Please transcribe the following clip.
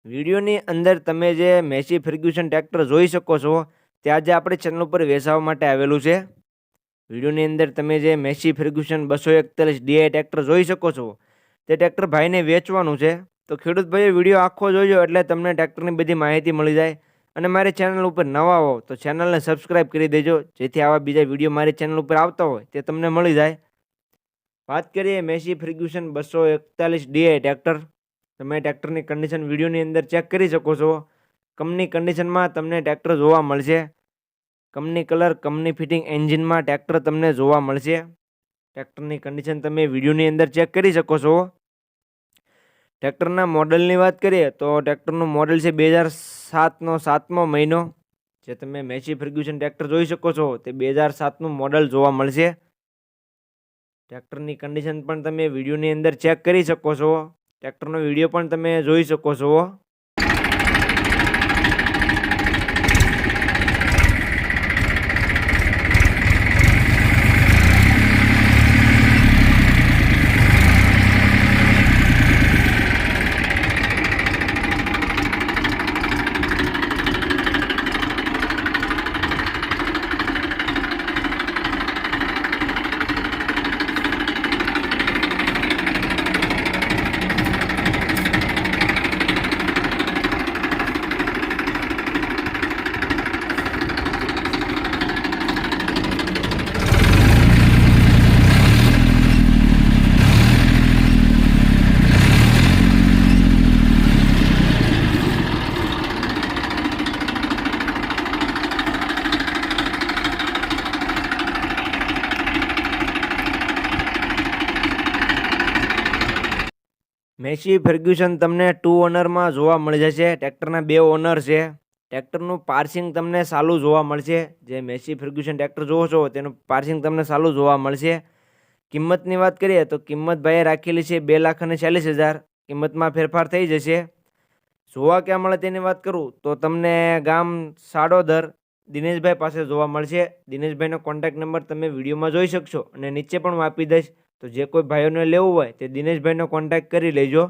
વિડીયોની અંદર તમે જે મેસી ફર્ગ્યુસન ટ્રેક્ટર જોઈ શકો છો તે આજે આપણી ચેનલ ઉપર વેચાવા માટે આવેલું છે. વિડીયોની અંદર તમે જે મેસી ફર્ગ્યુસન 241 ડીઆઈ ટ્રેક્ટર જોઈ શકો છો તે ટ્રેક્ટર ભાઈને વેચવાનું છે. તો ખેડૂત ભાઈએ વિડીયો આખો જોજો એટલે તમને ટ્રેક્ટરની બધી માહિતી મળી જાય. અને મારી ચેનલ ઉપર નવા હો તો ચેનલને સબસ્ક્રાઈબ કરી દેજો, જેથી આવા બીજા વિડીયો મારી ચેનલ ઉપર આવતા હોય તે તમને મળી જાય. વાત કરીએ મેસી ફર્ગ્યુસન 241 ડીઆઈ ટ્રેક્ટર. તમે ટ્રેક્ટરની કન્ડિશન વિડીયોની અંદર ચેક કરી શકો છો. કંપની કન્ડિશનમાં તમને ટ્રેક્ટર જોવા મળશે. કંપની કલર, કંપની ફિટિંગ એન્જિનમાં ટ્રેક્ટર તમને જોવા મળશે. ટ્રેક્ટરની કન્ડિશન તમે વિડીયોની અંદર ચેક કરી શકો છો. ટ્રેક્ટરના મોડલની વાત કરીએ તો ટ્રેક્ટરનું મોડલ છે 2007નો 7મો મહિનો. જે તમે મેસી ફર્ગ્યુસન ટ્રેક્ટર જોઈ શકો છો તે 2007નું મોડલ જોવા મળશે. ટ્રેક્ટરની કન્ડિશન પણ તમે વિડીયોની અંદર ચેક કરી શકો છો. ટ્રેક્ટરનો વિડીયો પણ તમે જોઈ શકો છો. મેસી ફર્ગ્યુસન તમને 2 ઓનરમાં જોવા મળી જશે. ટ્રેક્ટરના 2 ઓનર છે. ટ્રેક્ટરનું પાર્સિંગ તમને સાલું જોવા મળશે. જે મેસી ફર્ગ્યુસન ટ્રેક્ટર જોવો છો તેનું પાર્સિંગ તમને સાલું જોવા મળશે. કિંમતની વાત કરીએ તો કિંમત ભાઈએ રાખેલી છે 2,40,000. કિંમતમાં ફેરફાર થઈ જશે. જોવા ક્યાં મળે તેની વાત કરું તો તમને ગામ સાડોદર દિનેશભાઈ પાસે જોવા મળશે. દિનેશભાઈનો કોન્ટેક્ટ નંબર તમે વિડીયોમાં જોઈ શકશો અને નીચે પણ હું આપી દઈશ. તો જે કોઈ ભાઈઓને લેવું હોય તે દિનેશભાઈનો કોન્ટેક્ટ કરી લેજો.